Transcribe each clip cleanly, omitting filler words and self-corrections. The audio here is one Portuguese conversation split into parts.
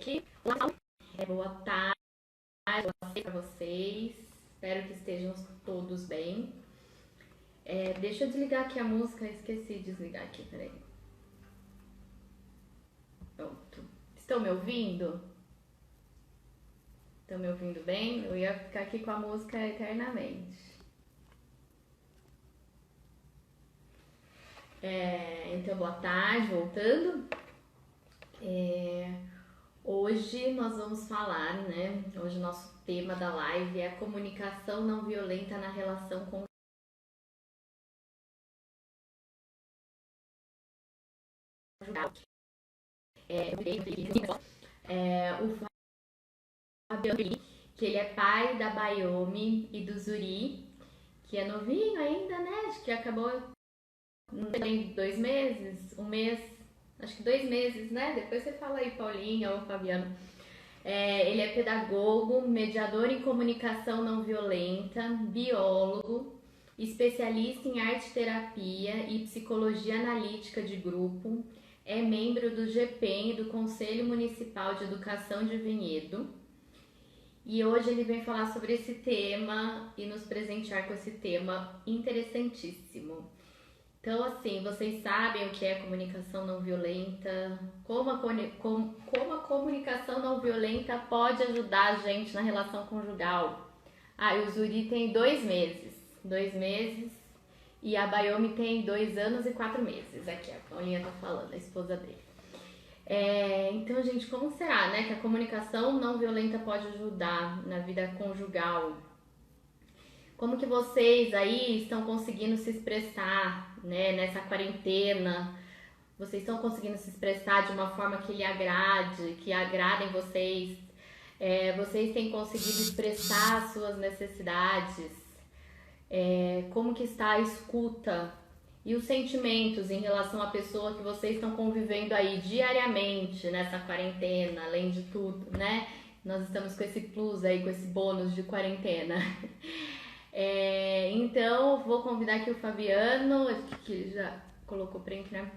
aqui. Boa tarde, boa tarde para vocês. Espero que estejam todos bem. Deixa eu desligar aqui a música, esqueci de desligar aqui, peraí. Pronto. Estão me ouvindo? Estão me ouvindo bem? Eu ia ficar aqui com a música eternamente. Então, boa tarde, voltando. Hoje nós vamos falar, né? Hoje o nosso tema da live é a comunicação não violenta na relação com o Fabiano, que ele é pai da Bayomi e do Zuri, que é novinho ainda, né? Acho que acabou, não tem 2 meses, um mês, acho que 2 meses, né? Depois você fala aí, Paulinha ou Fabiano. Ele é pedagogo, mediador em comunicação não violenta, biólogo, especialista em arte-terapia e psicologia analítica de grupo, é membro do GPEM, do Conselho Municipal de Educação de Vinhedo. E hoje ele vem falar sobre esse tema e nos presentear com esse tema interessantíssimo. Então, assim, vocês sabem o que é comunicação não violenta, como a comunicação não violenta pode ajudar a gente na relação conjugal. E o Zuri tem 2 meses, e a Bayomi tem 2 anos e 4 meses. Aqui, a Paulinha tá falando, a esposa dele. Então, gente, como será, né, que a comunicação não violenta pode ajudar na vida conjugal? Como que vocês aí estão conseguindo se expressar, né, nessa quarentena? Vocês estão conseguindo se expressar de uma forma que lhe agrade, que agradem vocês? Vocês têm conseguido expressar as suas necessidades? Como que está a escuta? E os sentimentos em relação à pessoa que vocês estão convivendo aí diariamente nessa quarentena, além de tudo, né? Nós estamos com esse plus aí, com esse bônus de quarentena. Então, vou convidar aqui o Fabiano, que já colocou print, né?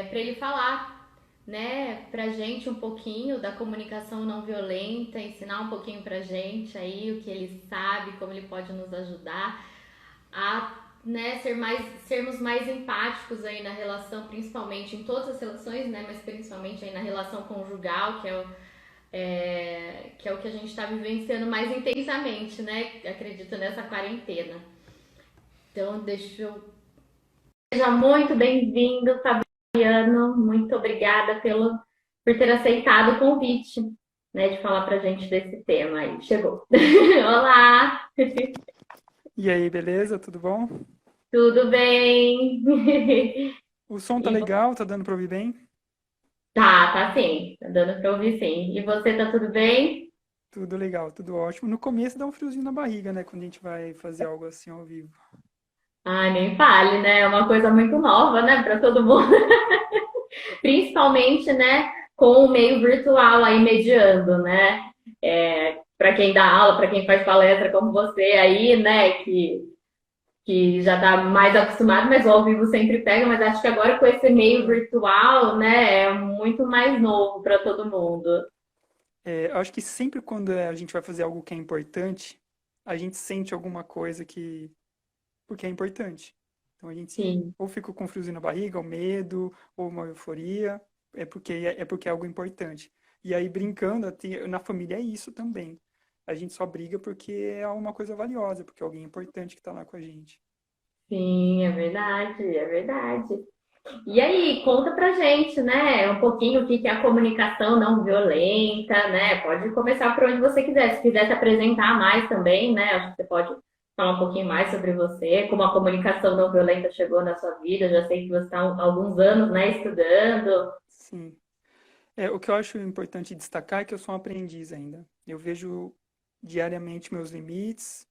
Para ele falar, né, pra gente um pouquinho da comunicação não violenta, ensinar um pouquinho pra gente aí o que ele sabe, como ele pode nos ajudar a, né, sermos mais empáticos aí na relação, principalmente em todas as relações, né, mas principalmente aí na relação conjugal, que é o que a gente está vivenciando mais intensamente, né? Acredito nessa quarentena. Então, Seja muito bem-vindo, Fabiano. Muito obrigada por ter aceitado o convite, né, de falar pra gente desse tema aí. Chegou. Olá! E aí, beleza? Tudo bom? Tudo bem? O som tá E legal, tá dando pra ouvir bem? tá sim. Tá dando pra ouvir sim. E você, tá tudo bem? Tudo legal, tudo ótimo. No começo dá um friozinho na barriga, né? Quando a gente vai fazer algo assim ao vivo. Ai, nem fale, né? É uma coisa muito nova, né, pra todo mundo. Principalmente, né, com o meio virtual aí mediando, né? Para quem dá aula, para quem faz palestra como você aí, né, que já está mais acostumado, mas o ao vivo sempre pega, mas acho que agora com esse meio virtual, né, é muito mais novo para todo mundo. Eu acho que sempre quando a gente vai fazer algo que é importante, a gente sente alguma coisa porque é importante. Então a gente Sim. ou fica com um friozinho na barriga, ou medo, ou uma euforia, é porque é algo importante. E aí brincando, na família é isso também. A gente só briga porque é uma coisa valiosa, porque é alguém importante que está lá com a gente. Sim, é verdade, é verdade. E aí, conta pra gente, né, um pouquinho o que é a comunicação não violenta, né? Pode começar por onde você quiser. Se quiser se apresentar mais também, né? Acho que você pode falar um pouquinho mais sobre você, como a comunicação não violenta chegou na sua vida. Eu já sei que você está há alguns anos, né, estudando. Sim. O que eu acho importante destacar é que eu sou um aprendiz ainda. Eu vejo diariamente meus limites,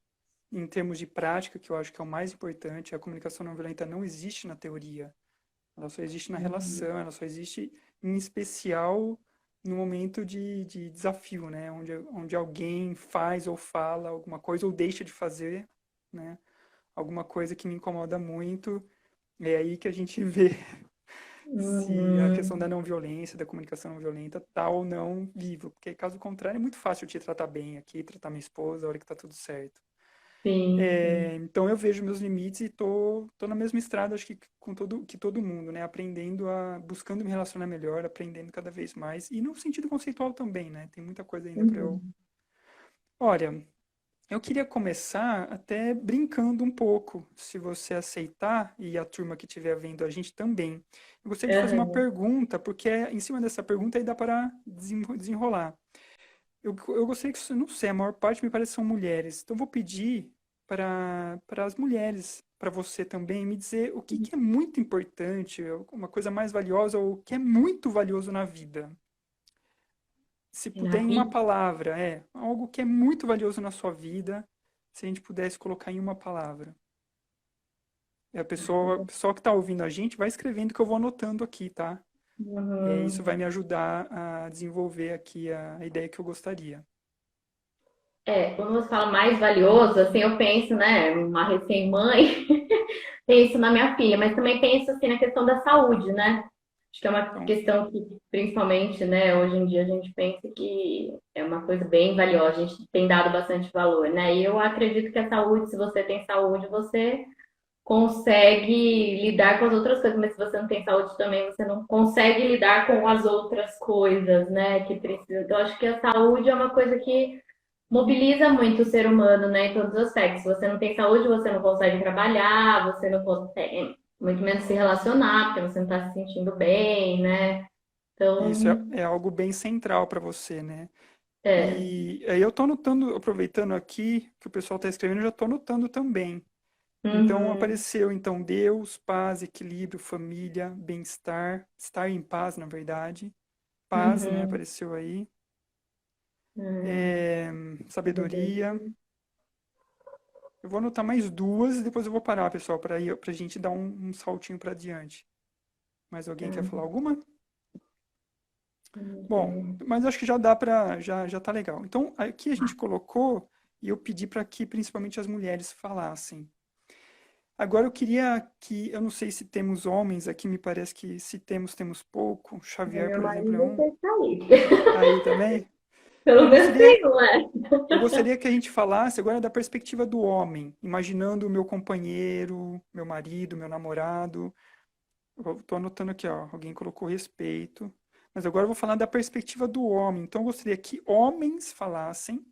em termos de prática, que eu acho que é o mais importante. A comunicação não violenta não existe na teoria, ela só existe na relação, ela só existe em especial no momento de desafio, né? Onde alguém faz ou fala alguma coisa ou deixa de fazer, né? Alguma coisa que me incomoda muito. É aí que a gente vê se a questão Uhum. da não violência, da comunicação não violenta, tá ou não vivo. Porque caso contrário, é muito fácil eu te tratar bem aqui, tratar minha esposa, a hora que tá tudo certo. Sim, sim. Então eu vejo meus limites e tô na mesma estrada, acho que que todo mundo, né? Buscando me relacionar melhor, aprendendo cada vez mais. E no sentido conceitual também, né? Tem muita coisa ainda para eu. Uhum. Olha, eu queria começar até brincando um pouco, se você aceitar, e a turma que estiver vendo a gente também. Eu gostaria de fazer uma Aham. pergunta, porque em cima dessa pergunta aí dá para desenrolar. Eu gostaria que, não sei, a maior parte me parece são mulheres. Então, eu vou pedir para as mulheres, para você também, me dizer o que, que é muito importante, uma coisa mais valiosa, ou o que é muito valioso na vida. Se Na puder, em uma vida. palavra, algo que é muito valioso na sua vida, se a gente pudesse colocar em uma palavra. E a pessoa que está ouvindo a gente vai escrevendo que eu vou anotando aqui, tá? Isso Uhum. vai me ajudar a desenvolver aqui a ideia que eu gostaria. Quando você fala mais valioso, assim, eu penso, né, uma recém-mãe, penso na minha filha, mas também penso, assim, na questão da saúde, né? Acho que é uma Então, questão que, principalmente, né, hoje em dia a gente pensa que é uma coisa bem valiosa, a gente tem dado bastante valor, né? E eu acredito que a saúde, se você tem saúde, você consegue lidar com as outras coisas, mas se você não tem saúde também, você não consegue lidar com as outras coisas, né, que precisa. Então, acho que a saúde é uma coisa que mobiliza muito o ser humano, né, em todos os aspectos. Se você não tem saúde, você não consegue trabalhar, você não consegue, muito menos se relacionar, porque você não está se sentindo bem, né? isso Então, é algo bem central para você, né? é. E aí eu estou anotando, aproveitando aqui que o pessoal está escrevendo, eu já estou anotando também. Então Uhum, apareceu então Deus, paz, equilíbrio, família, bem-estar, estar em paz, na verdade. Paz, né? uhum, Apareceu aí. uhum. É, sabedoria. Sabedoria. Eu vou anotar mais duas e depois eu vou parar, pessoal, para a gente dar um saltinho para diante. Mais alguém quer falar Tá. alguma? Bom, Uhum. mas acho que já dá para, já tá legal. Então, aqui a gente colocou e eu pedi para que principalmente as mulheres falassem. Agora eu queria que, eu não sei se temos homens aqui, me parece que se temos, temos pouco. Xavier, Meu por exemplo, é marido um. vai sair. Aí também. Então Pelo menos tem, não é? eu gostaria que a gente falasse agora da perspectiva do homem, imaginando o meu companheiro, meu marido, meu namorado. Eu estou anotando aqui, ó, alguém colocou respeito. Mas agora eu vou falar da perspectiva do homem. Então eu gostaria que homens falassem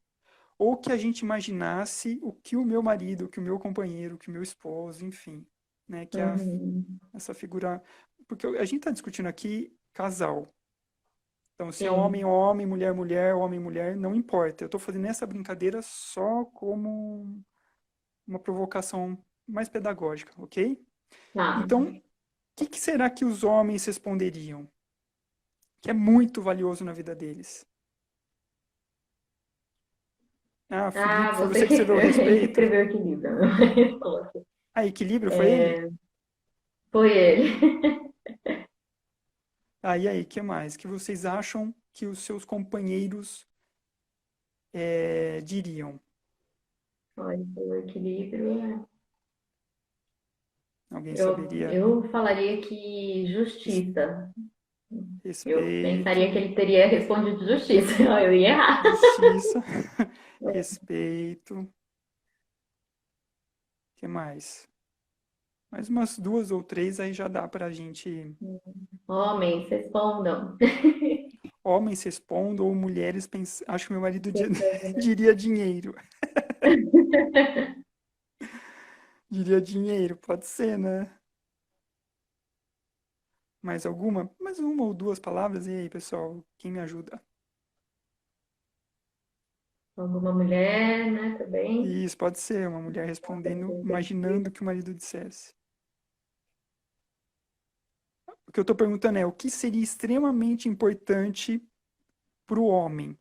ou que a gente imaginasse o que o meu marido, o que o meu companheiro, o que o meu esposo, enfim, né, que é Uhum. essa figura, porque a gente está discutindo aqui casal. Então, se é Sim. homem, mulher, mulher, homem, mulher, não importa. Eu estou fazendo essa brincadeira só como uma provocação mais pedagógica, ok? Tá. Então, o que será que os homens responderiam? Que é muito valioso na vida deles. Ah, Ah, Felipe, foi você você que que, escreveu a ele que respeito? escreveu aqui livro. Resposta. Ah, equilíbrio, foi ele? Foi ele. Ah, e aí, que mais? Que vocês acham que os seus companheiros diriam? Olha, foi o equilíbrio. Alguém Eu, saberia? eu falaria que Res- justiça. Eu pensaria que Respeito, ele teria respondido justiça. Eu ia errar. justiça, respeito. Que mais? Mais umas duas ou três aí já dá pra gente. Homens, respondam. Homens respondam ou mulheres pensam. Acho que meu marido diria dinheiro. Diria dinheiro, pode ser, né? Mais alguma? Mais uma ou duas palavras? E aí, pessoal? Quem me ajuda? Alguma mulher, né, também. Isso, pode ser uma mulher respondendo, imaginando que o marido dissesse. O que eu estou perguntando é o que seria extremamente importante para o homem?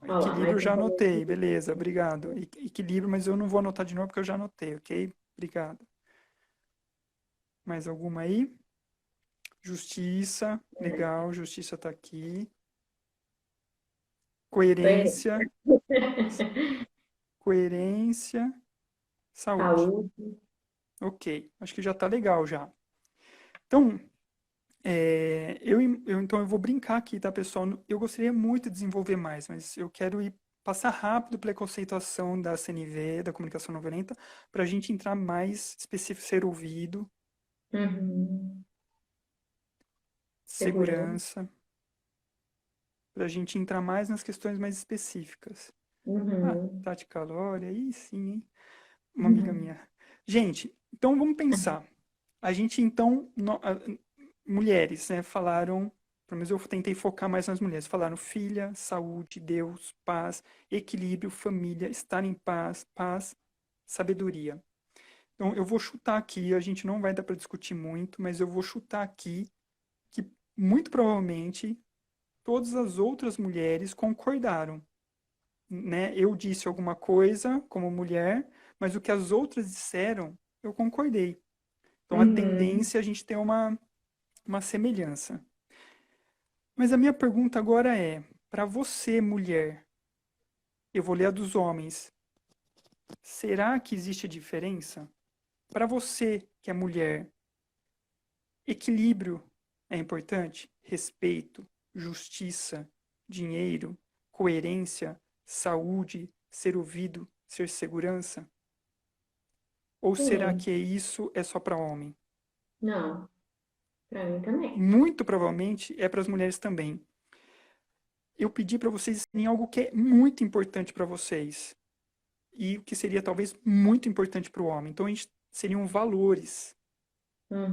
Olha lá, Equilíbrio eu mais já um falou anotei, que beleza, obrigado. Equilíbrio, mas eu não vou anotar de novo porque eu já anotei, ok? Obrigado. Mais alguma aí? Justiça, legal, justiça está aqui. foi Coerência, coerência, saúde. saúde. Ok, acho que já está legal já. Então, Então eu vou brincar aqui, tá, pessoal? Eu gostaria muito de desenvolver mais, mas eu quero passar rápido pela conceituação da CNV, da comunicação não violenta, para a gente entrar mais específico, ser ouvido, Uhum. Segurança. segurança, para a gente entrar mais nas questões mais específicas. Ah, Uhum. Tati Calori, aí sim, hein? Uma amiga Uhum. minha. Gente, então vamos pensar. A gente, então, mulheres, né, falaram, pelo menos eu tentei focar mais nas mulheres, falaram filha, saúde, Deus, paz, equilíbrio, família, estar em paz, paz, sabedoria. Então, eu vou chutar aqui, a gente não vai dar para discutir muito, mas eu vou chutar aqui que muito provavelmente todas as outras mulheres concordaram, né? Eu disse alguma coisa como mulher, mas o que as outras disseram, eu concordei. Então, a Uhum. tendência é a gente ter uma semelhança. Mas a minha pergunta agora é, para você, mulher, eu vou ler a dos homens, será que existe diferença? Para você, que é mulher, equilíbrio é importante? Respeito, justiça, dinheiro, coerência, saúde, ser ouvido, ser segurança? Ou será Sim. que isso é só para homem? Não, pra mim também. Muito provavelmente é para as mulheres também. Eu pedi para vocês em algo que é muito importante para vocês e o que seria talvez muito importante para o homem. Então, seriam valores.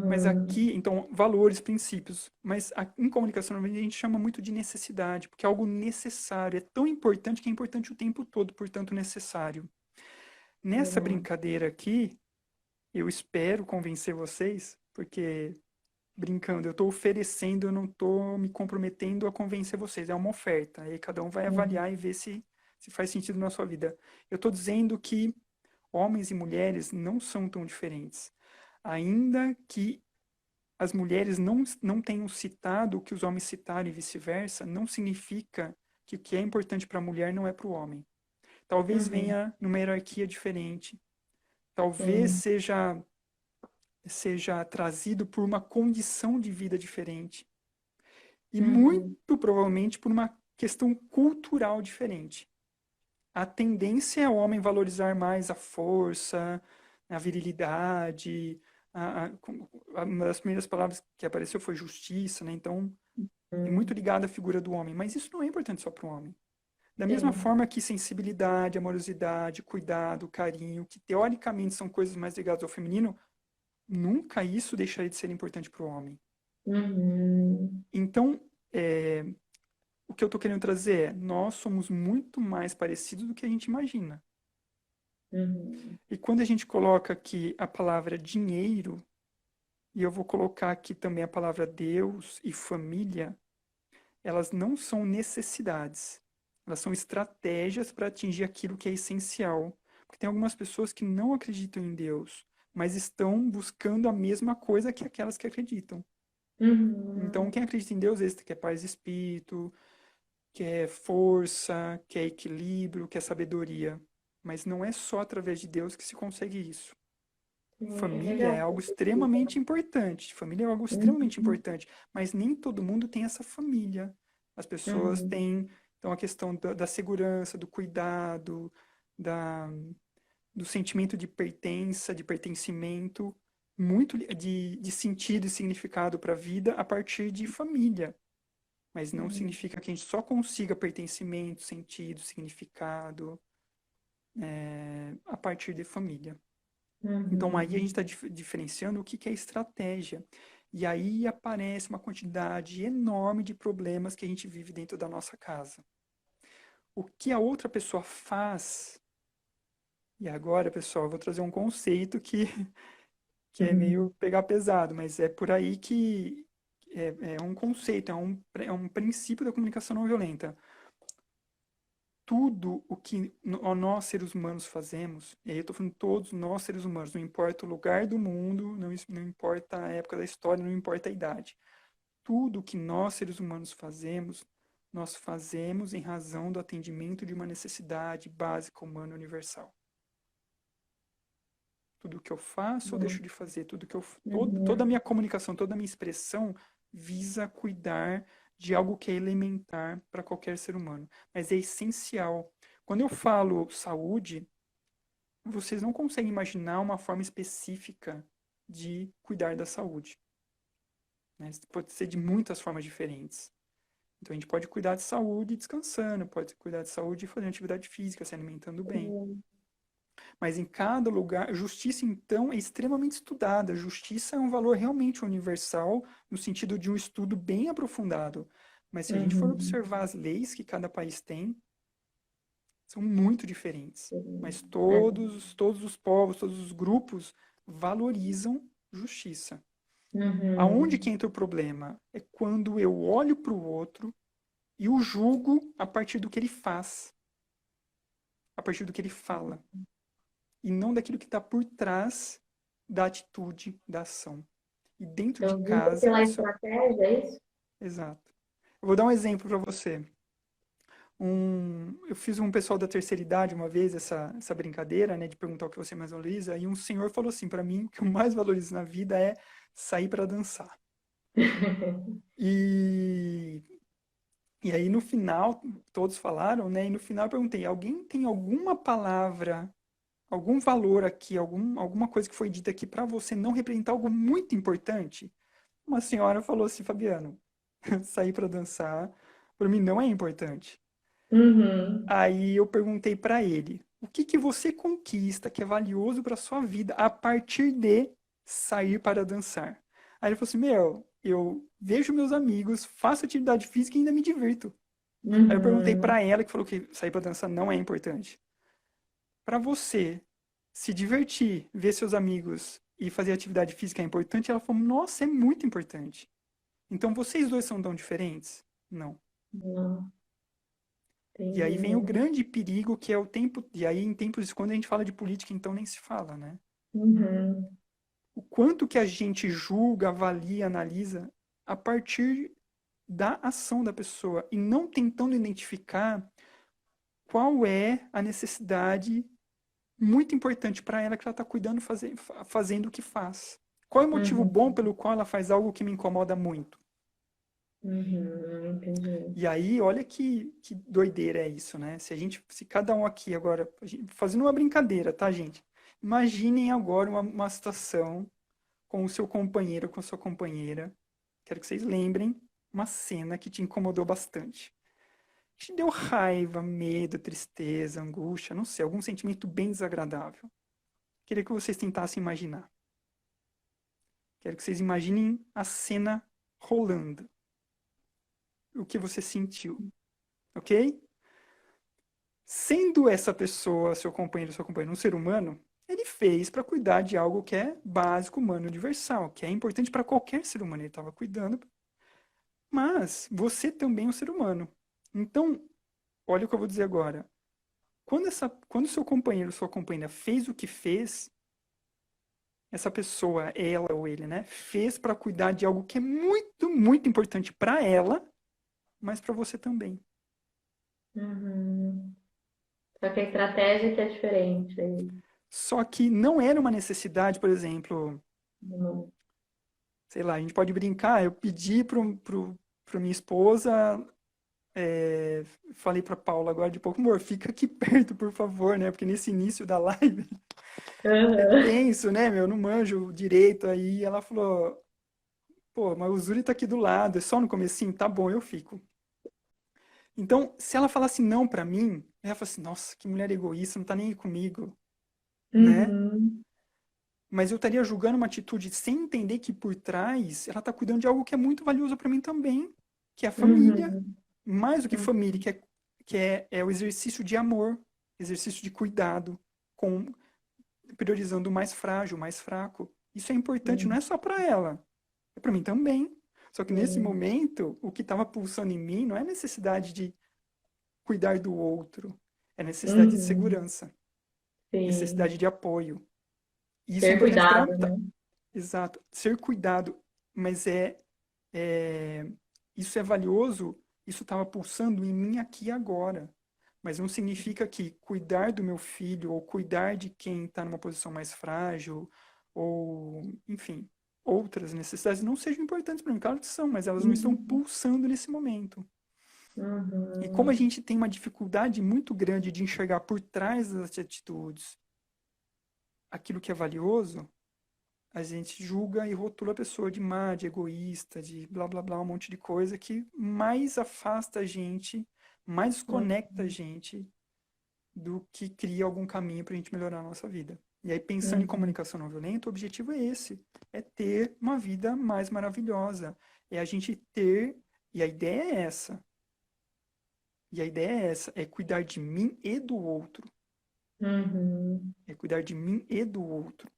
Mas Uhum. aqui, então, valores, princípios. Mas em comunicação a gente chama muito de necessidade, porque é algo necessário. É tão importante que é importante o tempo todo, portanto, necessário. Nessa Verdade. brincadeira aqui, eu espero convencer vocês, porque brincando, eu estou oferecendo, eu não estou me comprometendo a convencer vocês. É uma oferta. Aí cada um vai Uhum. avaliar e ver se faz sentido na sua vida. Eu estou dizendo que homens e mulheres não são tão diferentes. Ainda que as mulheres não tenham citado o que os homens citaram e vice-versa, não significa que o que é importante para a mulher não é para o homem. Talvez Uhum. venha numa hierarquia diferente, talvez Sim. seja trazido por uma condição de vida diferente e Uhum. muito provavelmente por uma questão cultural diferente. A tendência é o homem valorizar mais a força, a virilidade. Uma das primeiras palavras que apareceu foi justiça, né? Então, é muito Uhum. ligado à figura do homem. Mas isso não é importante só para o homem. Da mesma Sim. forma que sensibilidade, amorosidade, cuidado, carinho, que teoricamente são coisas mais ligadas ao feminino, nunca isso deixaria de ser importante para o homem. Uhum. Então, é, o que eu estou querendo trazer é, nós somos muito mais parecidos do que a gente imagina. Uhum. E quando a gente coloca aqui a palavra dinheiro, e eu vou colocar aqui também a palavra Deus e família, elas não são necessidades. Elas são estratégias para atingir aquilo que é essencial. Porque tem algumas pessoas que não acreditam em Deus, mas estão buscando a mesma coisa que aquelas que acreditam. Então, Uhum. quem acredita em Deus, esse quer paz de espírito, quer força, quer equilíbrio, quer sabedoria. Mas não é só através de Deus que se consegue isso. Sim, é Família é legal. algo extremamente importante. Família é algo extremamente Uhum. importante. Mas nem todo mundo tem essa família. As pessoas Uhum. têm, então, a questão da segurança, do cuidado, da, do sentimento de pertença, de pertencimento, muito de sentido e significado para a vida a partir de família. Mas não Uhum. significa que a gente só consiga pertencimento, sentido, significado a partir de família. Então aí a gente Uhum. está diferenciando o que, que é estratégia. E aí aparece uma quantidade enorme de problemas que a gente vive dentro da nossa casa. O que a outra pessoa faz, e agora, pessoal, eu vou trazer um conceito que é Uhum. meio pegar pesado, mas é por aí que é um conceito, é um princípio da comunicação não violenta. Tudo o que nós seres humanos fazemos, e aí eu estou falando todos nós seres humanos, não importa o lugar do mundo, não importa a época da história, não importa a idade. Tudo o que nós seres humanos fazemos, nós fazemos em razão do atendimento de uma necessidade básica humana universal. Tudo o que eu faço ou deixo de fazer, tudo que toda a Uhum. minha comunicação, toda a minha expressão visa cuidar de algo que é elementar para qualquer ser humano, mas é essencial. Quando eu falo saúde, vocês não conseguem imaginar uma forma específica de cuidar da saúde, né? Pode ser de muitas formas diferentes. Então a gente pode cuidar de saúde descansando, pode cuidar de saúde fazendo atividade física, se alimentando bem. Sim. Mas em cada lugar, justiça então é extremamente estudada. Justiça é um valor realmente universal, no sentido de um estudo bem aprofundado. Mas se a gente for Uhum. observar as leis que cada país tem, são muito diferentes. Sim. Mas É. todos os povos, todos os grupos valorizam justiça. Aonde Uhum. que entra o problema? É quando eu olho para o outro e o julgo a partir do que ele faz, a partir do que ele fala, e não daquilo que está por trás da atitude, da ação. E dentro de Eu julgo casa, pela isso é estratégia, é isso? exato. Eu vou dar um exemplo para você. Eu fiz um pessoal da terceira idade uma vez essa brincadeira, né, de perguntar o que você mais valoriza, e um senhor falou assim para mim que o mais valorizo na vida é sair para dançar. E E aí no final, todos falaram, né? E no final eu perguntei: alguém tem alguma palavra, algum valor aqui, alguma coisa que foi dita aqui para você não representar algo muito importante? Uma senhora falou assim: Fabiano, sair para dançar para mim não é importante. Uhum. Aí eu perguntei para ele: o que que você conquista que é valioso para sua vida a partir de sair para dançar? Aí ele falou assim: meu, eu vejo meus amigos, faço atividade física e ainda me divirto. Aí eu perguntei Uhum. pra ela, que falou que sair pra dançar não é importante. Pra você se divertir, ver seus amigos e fazer atividade física é importante? Ela falou, nossa, é muito importante. Então vocês dois são tão diferentes? Não. Não, E aí vem o entendi. grande perigo que é o tempo. E aí, em tempos, quando a gente fala de política, então nem se fala, né? Uhum. O quanto que a gente julga, avalia, analisa a partir da ação da pessoa e não tentando identificar qual é a necessidade muito importante para ela que ela está cuidando, fazendo o que faz. Qual é o motivo bom Uhum. pelo qual ela faz algo que me incomoda muito? Uhum. Entendi. E aí, olha que doideira é isso, né? Se cada um aqui agora, fazendo uma brincadeira, tá, gente? Imaginem agora uma situação com o seu companheiro, com a sua companheira. Quero que vocês lembrem uma cena que te incomodou bastante. Te deu raiva, medo, tristeza, angústia, não sei, algum sentimento bem desagradável. Queria que vocês tentassem imaginar. Quero que vocês imaginem a cena rolando. O que você sentiu, ok? Sendo essa pessoa, seu companheiro, sua companheira, um ser humano, ele fez para cuidar de algo que é básico, humano, universal, que é importante para qualquer ser humano. Ele estava cuidando, mas você também é um ser humano. Então, olha o que eu vou dizer agora. Quando seu companheiro, sua companheira fez o que fez, essa pessoa, ela ou ele, né, fez para cuidar de algo que é muito, muito importante para ela, mas para você também. Uhum. Só que a estratégia que é diferente. Aí. Só que não era uma necessidade, por exemplo, Não. sei lá, a gente pode brincar, eu pedi pro minha esposa, falei pra Paula agora de pouco, amor, fica aqui perto, por favor, né? Porque nesse início da live é Aham. tenso, né, meu? Eu não manjo direito. Aí ela falou, pô, mas o Zuri tá aqui do lado, é só no comecinho? Tá bom, eu fico. Então, se ela falasse não pra mim, ela fala assim, nossa, que mulher egoísta, não tá nem aí comigo, né? Uhum. Mas eu estaria julgando uma atitude sem entender que por trás ela tá cuidando de algo que é muito valioso pra mim também, que é a família. Uhum. Mais do que Uhum. família, que é o exercício de amor, exercício de cuidado, com priorizando o mais frágil, o mais fraco. Isso é importante, não Uhum. é só para ela, é para mim também. Só que nesse Sim. momento, o que estava pulsando em mim não é necessidade de cuidar do outro, é necessidade de Uhum. segurança, necessidade Sim. de apoio. E isso é Ter importante para. cuidado, né? Exato, ser cuidado, mas é, isso é valioso, isso estava pulsando em mim aqui e agora. Mas não significa que cuidar do meu filho ou cuidar de quem está numa posição mais frágil, ou, enfim, outras necessidades não sejam importantes para mim, claro que são, mas elas não estão Uhum. pulsando nesse momento. E como a Uhum. gente tem uma dificuldade muito grande de enxergar por trás das atitudes aquilo que é valioso, a gente julga e rotula a pessoa de má, de egoísta, de blá blá blá, um monte de coisa que mais afasta a gente, mais desconecta a gente do que cria algum caminho para a gente melhorar a nossa vida. E aí, pensando em Uhum. comunicação não violenta, o objetivo é esse: é ter uma vida mais maravilhosa. É a gente ter, e a ideia é essa, é cuidar de mim e do outro. Uhum. É cuidar de mim e do outro.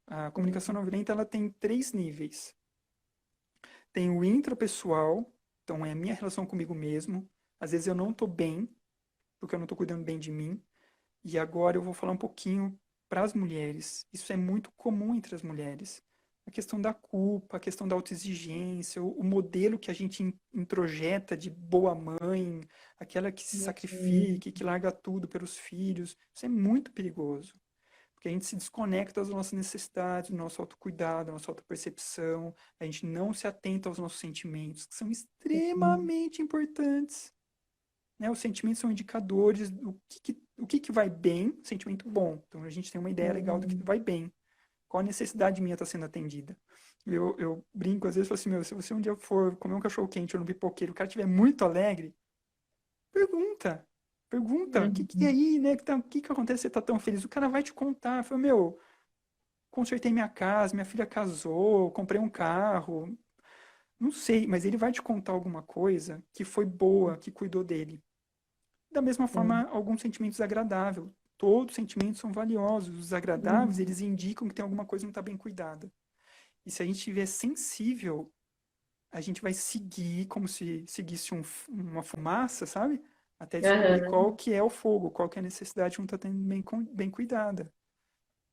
A comunicação Sim. não violenta, ela tem 3 níveis. Tem o intrapessoal, então é a minha relação comigo mesmo. Às vezes eu não estou bem, porque eu não estou cuidando bem de mim. E agora eu vou falar um pouquinho para as mulheres. Isso é muito comum entre as mulheres. A questão da culpa, a questão da autoexigência, o modelo que a gente introjeta de boa mãe, aquela que se Uhum. sacrifica, que larga tudo pelos filhos. Isso é muito perigoso. Porque a gente se desconecta das nossas necessidades, do nosso autocuidado, da nossa autopercepção, a gente não se atenta aos nossos sentimentos, que são Uhum. extremamente importantes, né? Os sentimentos são indicadores do o que que vai bem, sentimento bom. Então a gente tem uma ideia legal do que Uhum. vai bem. Qual a necessidade minha está sendo atendida? Eu brinco, às vezes, falo assim, meu, se você um dia for comer um cachorro quente ou no pipoqueiro, o cara estiver muito alegre, pergunta. Pergunta, o que que é Uhum. aí, né? O que que acontece? Você tá tão feliz? O cara vai te contar. Fala, meu, consertei minha casa, minha filha casou, comprei um carro. Não sei, mas ele vai te contar alguma coisa que foi boa, que cuidou dele. Da mesma Sim. forma, alguns sentimentos agradáveis. Todos os sentimentos são valiosos. Os agradáveis, Uhum. eles indicam que tem alguma coisa que não está bem cuidada. E se a gente estiver sensível, a gente vai seguir como se seguisse uma fumaça, sabe? Até descobrir qual Aham. que é o fogo, qual que é a necessidade que não está tendo bem cuidada.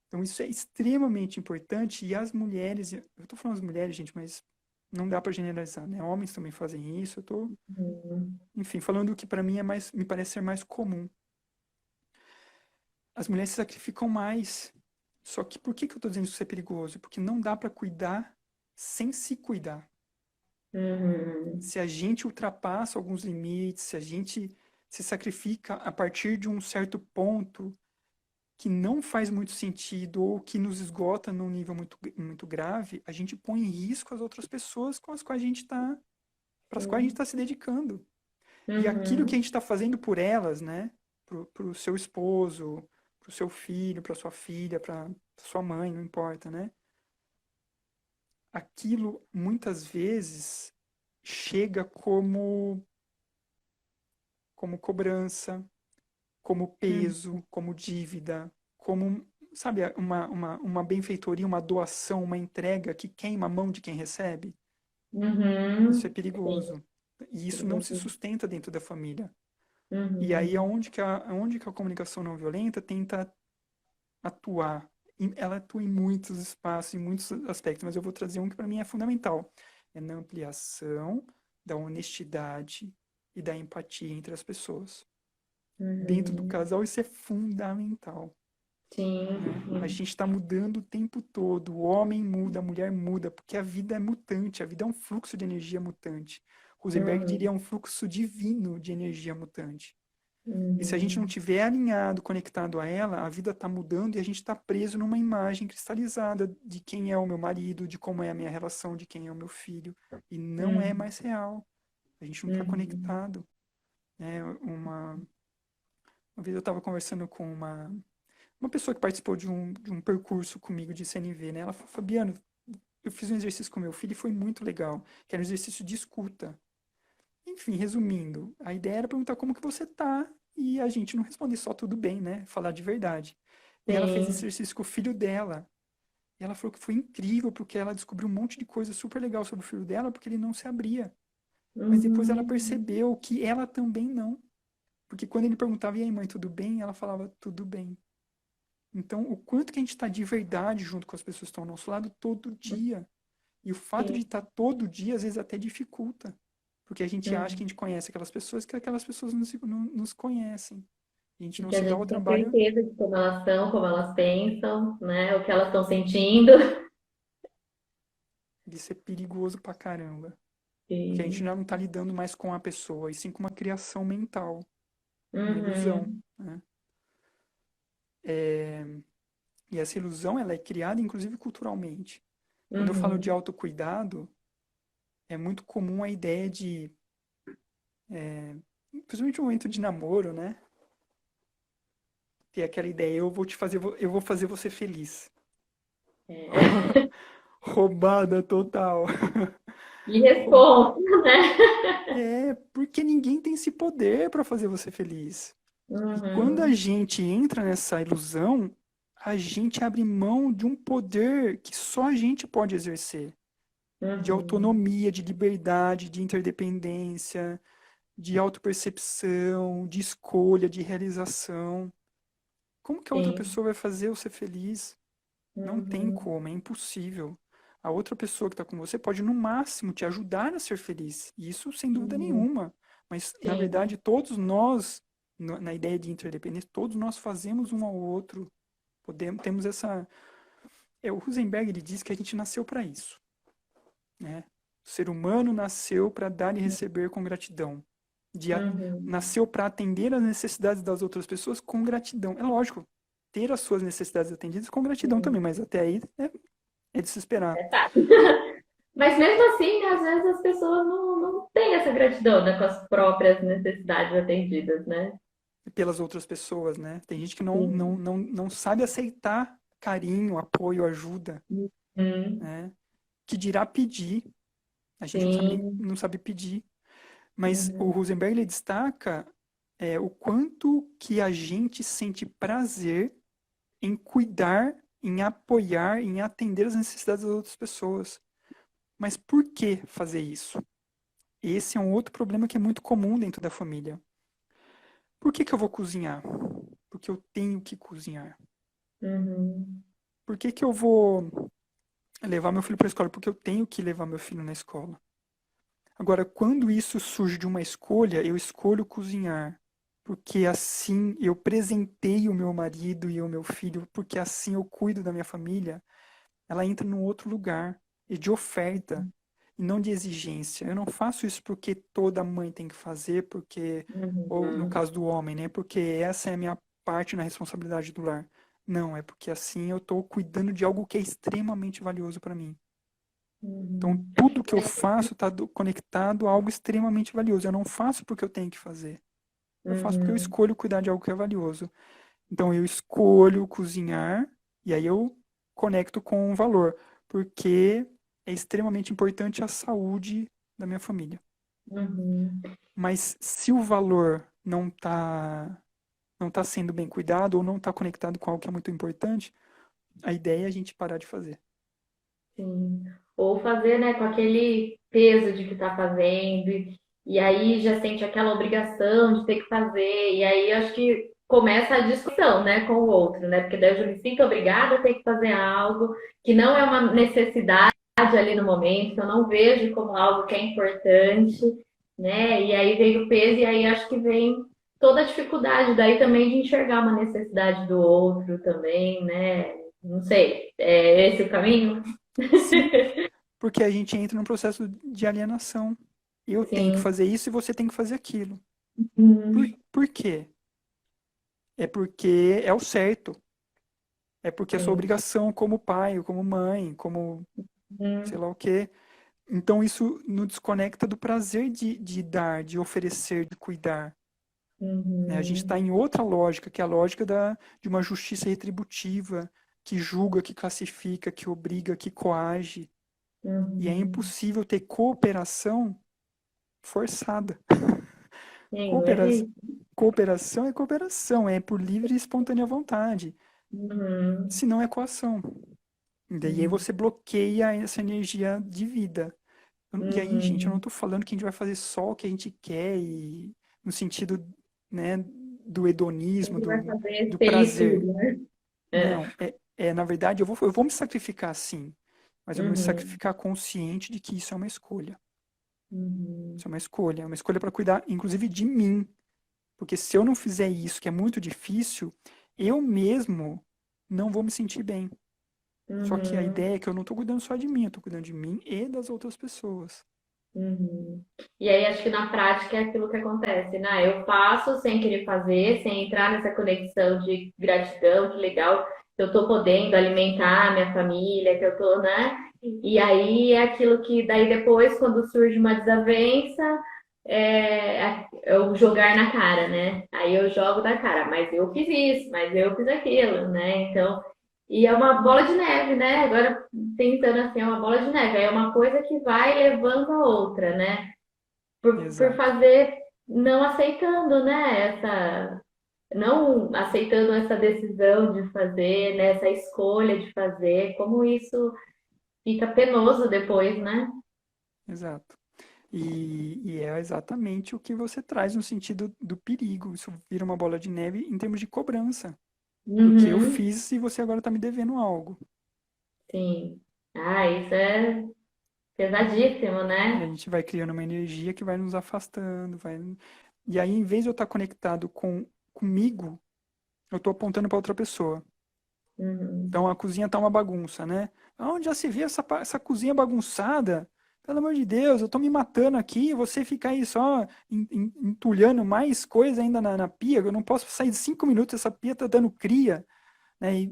Então isso é extremamente importante e as mulheres, eu estou falando as mulheres, gente, mas não dá para generalizar, né? Homens também fazem isso. Eu estou, Uhum. enfim, falando o que para mim é mais, me parece ser mais comum. As mulheres se sacrificam mais. Só que por que eu estou dizendo que isso é perigoso? Porque não dá para cuidar sem se cuidar. Uhum. Se a gente ultrapassa alguns limites, se a gente se sacrifica a partir de um certo ponto que não faz muito sentido ou que nos esgota num nível muito grave, a gente põe em risco as outras pessoas com as quais a gente está, para as quais a gente Sim. está se dedicando. E aquilo que a Uhum. gente está fazendo por elas, né? Para o seu esposo, para o seu filho, para sua filha, para sua mãe, não importa, né? Aquilo muitas vezes chega como cobrança, como Uhum. peso, como dívida, como, sabe, uma benfeitoria, uma doação, uma entrega que queima a mão de quem recebe. Isso é Uhum. Sim. perigoso. E isso não se Perigoso. sustenta dentro da família. E aí Uhum. aonde que a comunicação não violenta tenta atuar? Ela atua em muitos espaços, em muitos aspectos, mas eu vou trazer um que para mim é fundamental. É na ampliação da honestidade e da empatia entre as pessoas. Dentro do Uhum. casal, isso é fundamental. Sim. Né? A Sim. gente está mudando o tempo todo. O homem muda, a mulher muda, porque a vida é mutante, a vida é um fluxo de energia mutante. Rosenberg diria Uhum. um fluxo divino de energia mutante. E se a gente não Uhum. tiver alinhado, conectado a ela, a vida está mudando e a gente está preso numa imagem cristalizada de quem é o meu marido, de como é a minha relação, de quem é o meu filho. E não é Uhum. mais real. A gente não está Uhum. conectado. Né? Uma vez eu estava conversando com uma pessoa que participou de um percurso comigo de CNV, né? Ela falou, Fabiano, eu fiz um exercício com meu filho e foi muito legal, que era um exercício de escuta. Enfim, resumindo, a ideia era perguntar como que você tá e a gente não responder só tudo bem, né? Falar de verdade. E ela fez esse Sim. exercício com o filho dela. E ela falou que foi incrível porque ela descobriu um monte de coisa super legal sobre o filho dela porque ele não se abria. Mas depois ela Uhum. percebeu que ela também não. Porque quando ele perguntava, e aí, mãe, tudo bem? Ela falava, tudo bem. Então, o quanto que a gente está de verdade junto com as pessoas que estão ao nosso lado todo dia. E o fato de Sim. estar todo dia, às vezes, até dificulta. Porque a gente acha que a Uhum. gente conhece aquelas pessoas que aquelas pessoas não nos conhecem. A gente E não que a se dá o gente tem trabalho. certeza de como elas são, como elas pensam, né? O que elas estão sentindo. Isso é perigoso pra caramba. Porque a gente Sim. já não tá lidando mais com a pessoa, e sim com uma criação mental, uma ilusão, Uhum. né? E essa ilusão, ela é criada, inclusive, culturalmente. Quando eu falo de Uhum. autocuidado, é muito comum a ideia de, principalmente no momento de namoro, né? Ter aquela ideia, eu vou fazer você feliz. É. Roubada total. E Roub- responsa, né? É, porque ninguém tem esse poder para fazer você feliz. E quando a Uhum. gente entra nessa ilusão, a gente abre mão de um poder que só a gente pode exercer, de Uhum. autonomia, de liberdade, de interdependência, de autopercepção, de escolha, de realização. Como que a outra Sim. pessoa vai fazer você feliz? Não tem Uhum. como, é impossível. A outra pessoa que está com você pode, no máximo, te ajudar a ser feliz. E isso sem dúvida Uhum. nenhuma. Mas, na Sim. verdade, todos nós, na ideia de interdependência, todos nós fazemos um ao outro. Temos essa. O Rosenberg ele diz que a gente nasceu para isso, né? O ser humano nasceu para dar e receber com gratidão. Uhum. Nasceu para atender às necessidades das outras pessoas com gratidão. É lógico, ter as suas necessidades atendidas com gratidão também, Sim. mas até aí é de se esperar. É fácil. Mas mesmo assim, às vezes as pessoas não têm essa gratidão, né, com as próprias necessidades atendidas, né? Pelas outras pessoas, né? Tem gente que não, não, Sim. não, não sabe aceitar carinho, apoio, ajuda, Uhum. né? Que dirá pedir. A gente não sabe, Sim. não sabe pedir. Mas o Uhum. Rosenberg ele destaca o quanto que a gente sente prazer em cuidar, em apoiar, em atender as necessidades das outras pessoas. Mas por que fazer isso? Esse é um outro problema que é muito comum dentro da família. Por que eu vou cozinhar? Porque eu tenho que cozinhar. Uhum. Por que eu vou levar meu filho para a escola? Porque eu tenho que levar meu filho na escola. Agora, quando isso surge de uma escolha, eu escolho cozinhar. Porque assim eu presenteio o meu marido e o meu filho, porque assim eu cuido da minha família, ela entra num outro lugar, e de oferta, e não de exigência. Eu não faço isso porque toda mãe tem que fazer, porque, ou no Uhum. caso do homem, né? Porque essa é a minha parte na responsabilidade do lar. Não, é porque assim eu estou cuidando de algo que é extremamente valioso para mim. Então, Uhum. tudo que eu faço está conectado a algo extremamente valioso. Eu não faço porque eu tenho que fazer. Eu faço porque eu Uhum. escolho cuidar de algo que é valioso. Então, eu escolho cozinhar e aí eu conecto com o valor, porque é extremamente importante a saúde da minha família. Uhum. Mas se o valor não tá sendo bem cuidado ou não está conectado com algo que é muito importante, a ideia é a gente parar de fazer. Sim. Ou fazer, né, com aquele peso de que tá fazendo, e aí já sente aquela obrigação de ter que fazer, e aí acho que começa a discussão, né, com o outro, né, porque daí eu já me sinto obrigada a ter que fazer algo que não é uma necessidade ali no momento, que eu não vejo como algo que é importante, né, e aí vem o peso, e aí acho que vem toda a dificuldade daí também de enxergar uma necessidade do outro também, né, não sei, é esse o caminho? Sim, porque a gente entra num processo de alienação. Eu tenho que Sim. fazer isso e você tem que fazer aquilo. Uhum. Por quê? É porque é o certo. É porque é sua Sim. obrigação como pai, ou como mãe, como sei Uhum. lá o quê. Então isso nos desconecta do prazer de dar, de oferecer, de cuidar. Né? A gente está Uhum. em outra lógica, que é a lógica de uma justiça retributiva, que julga, que classifica, que obriga, que coage. E é Uhum. impossível ter cooperação forçada. Sim, não Coopera existe. Cooperação é cooperação, é por livre e espontânea vontade. Uhum. Se não é coação. E daí Uhum. você bloqueia essa energia de vida. E aí, gente, eu não Uhum. tô falando que a gente vai fazer só o que a gente quer e no sentido, né, do hedonismo, Sempre vai fazer do feliz prazer. tudo, né? É. Não, na verdade, eu vou me sacrificar sim, mas eu vou me Uhum. sacrificar consciente de que isso é uma escolha. Uhum. Isso é uma escolha para cuidar, inclusive, de mim. Porque se eu não fizer isso, que é muito difícil, eu mesmo não vou me sentir bem. Só que a Uhum. ideia é que eu não tô cuidando só de mim, eu tô cuidando de mim e das outras pessoas. Uhum. E aí acho que na prática é aquilo que acontece, né? Eu faço sem querer fazer, sem entrar nessa conexão de gratidão, que legal, que eu tô podendo alimentar minha família, que eu tô, né? E aí é aquilo que daí depois, quando surge uma desavença, é o jogar na cara, né? Aí eu jogo na cara, mas eu fiz isso, mas eu fiz aquilo, né? Então, e é uma bola de neve, né? Agora pensando assim, é uma bola de neve, é uma coisa que vai levando a outra, né? Por Exato. fazer, não aceitando, né? Não aceitando essa decisão de fazer, né? Essa escolha de fazer, como isso fica penoso depois, né? Exato. E é exatamente o que você traz no sentido do perigo. Isso vira uma bola de neve em termos de cobrança. Do que eu Uhum, fiz e você agora está me devendo algo. sim. Ah, isso é pesadíssimo, E a né? gente vai criando uma energia que vai nos afastando. E aí, em vez de eu estar conectado comigo, eu estou apontando para outra pessoa. Uhum. Então a cozinha tá uma bagunça, né? Onde já se vê essa cozinha bagunçada? Pelo amor de Deus, eu tô me matando aqui, você fica aí só entulhando mais coisa ainda na pia, eu não posso sair de 5 minutos, essa pia tá dando cria, né?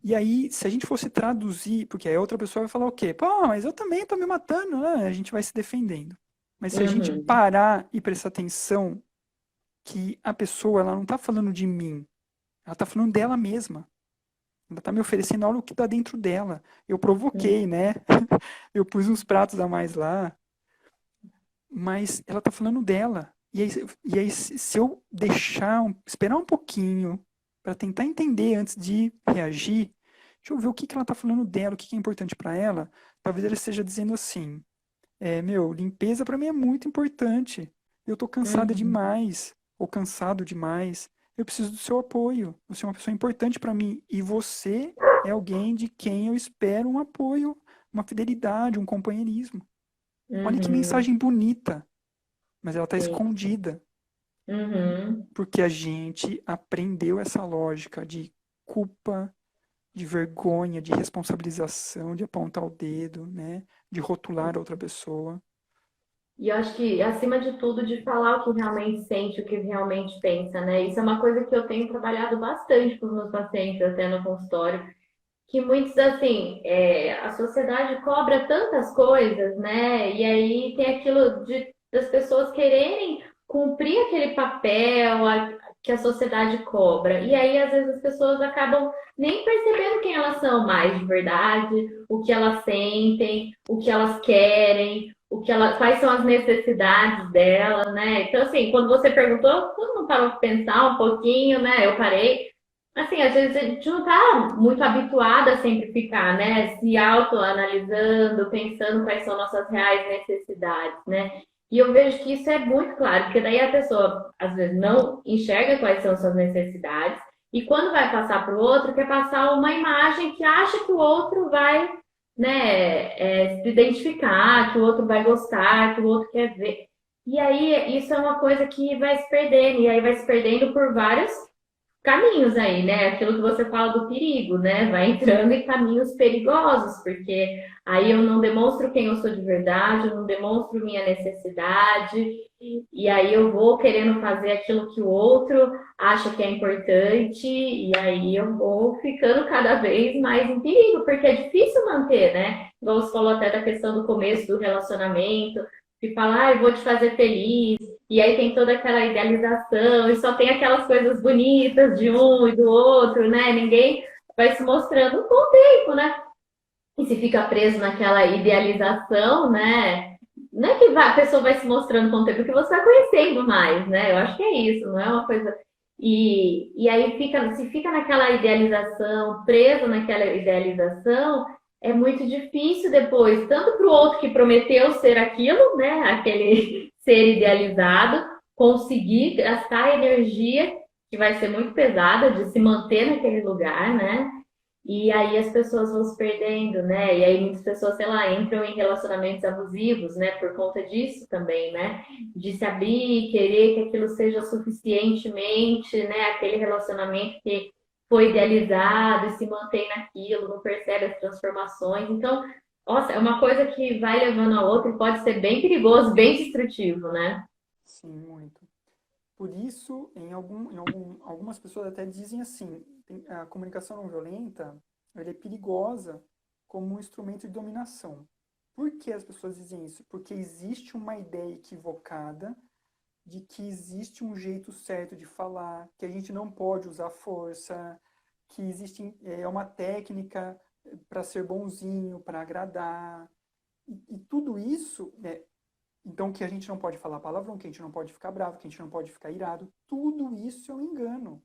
E aí, se a gente fosse traduzir, porque aí a outra pessoa vai falar o quê? Pô, mas eu também tô me matando, né? A gente vai se defendendo. Mas se a gente Uhum. parar e prestar atenção que a pessoa, ela não tá falando de mim, ela tá falando dela mesma. Ela tá me oferecendo algo que tá dentro dela. Eu provoquei, né? Eu pus uns pratos a mais lá, mas ela tá falando dela. E aí se eu deixar, esperar um pouquinho para tentar entender antes de reagir, deixa eu ver o que que ela tá falando dela, o que que é importante para ela. Talvez ela esteja dizendo assim: meu, limpeza para mim é muito importante. Eu tô cansada Uhum. demais, ou cansado demais. Eu preciso do seu apoio. Você é uma pessoa importante para mim e você é alguém de quem eu espero um apoio, uma fidelidade, um companheirismo. Olha que Uhum. mensagem bonita, mas ela está Sim. escondida, Uhum. porque a gente aprendeu essa lógica de culpa, de vergonha, de responsabilização, de apontar o dedo, né, de rotular a outra pessoa. E eu acho que, acima de tudo, de falar o que realmente sente, o que realmente pensa, né? Isso é uma coisa que eu tenho trabalhado bastante com os meus pacientes, até no consultório, que muitos, assim, a sociedade cobra tantas coisas, né? E aí tem aquilo das pessoas quererem cumprir aquele papel que a sociedade cobra. E aí, às vezes, as pessoas acabam nem percebendo quem elas são mais de verdade, o que elas sentem, o que elas querem, quais são as necessidades dela, né? Então, assim, quando você perguntou, todo mundo parou para pensar um pouquinho, né? Eu parei. Assim, às vezes a gente não está muito habituada a sempre ficar, né, se autoanalisando, pensando quais são nossas reais necessidades, né? E eu vejo que isso é muito claro, porque daí a pessoa às vezes não enxerga quais são suas necessidades e quando vai passar para o outro, quer passar uma imagem que acha que o outro vai, né, se identificar, que o outro vai gostar, que o outro quer ver. E aí isso é uma coisa que vai se perdendo, e aí vai se perdendo por vários caminhos aí, né? Aquilo que você fala do perigo, né? Vai entrando em caminhos perigosos, porque aí eu não demonstro quem eu sou de verdade, eu não demonstro minha necessidade, e aí eu vou querendo fazer aquilo que o outro acha que é importante, e aí eu vou ficando cada vez mais em perigo, porque é difícil manter, né? Igual você falou até da questão do começo do relacionamento, de falar, ah, eu vou te fazer feliz. E aí tem toda aquela idealização, e só tem aquelas coisas bonitas de um e do outro, né? Ninguém vai se mostrando com o tempo, né? E se fica preso naquela idealização, né? Não é que a pessoa vai se mostrando com o tempo, porque você vai conhecendo mais, né? Eu acho que é isso, não é uma coisa. E aí se fica naquela idealização, preso naquela idealização, é muito difícil depois, tanto para o outro que prometeu ser aquilo, né? Aquele ser idealizado, conseguir gastar a energia, que vai ser muito pesada, de se manter naquele lugar, né? E aí as pessoas vão se perdendo, né? E aí muitas pessoas, sei lá, entram em relacionamentos abusivos, né? Por conta disso também, né? De se abrir, querer que aquilo seja suficientemente, né? Aquele relacionamento que foi idealizado e se mantém naquilo, não percebe as transformações. Então, nossa, é uma coisa que vai levando a outra e pode ser bem perigoso, bem destrutivo, né? Sim, muito. Por isso, algumas pessoas até dizem assim, a comunicação não violenta, ela é perigosa como um instrumento de dominação. Por que as pessoas dizem isso? Porque existe uma ideia equivocada de que existe um jeito certo de falar, que a gente não pode usar força, que existe uma técnica para ser bonzinho, para agradar. E tudo isso, então que a gente não pode falar palavrão, que a gente não pode ficar bravo, que a gente não pode ficar irado, tudo isso é um engano.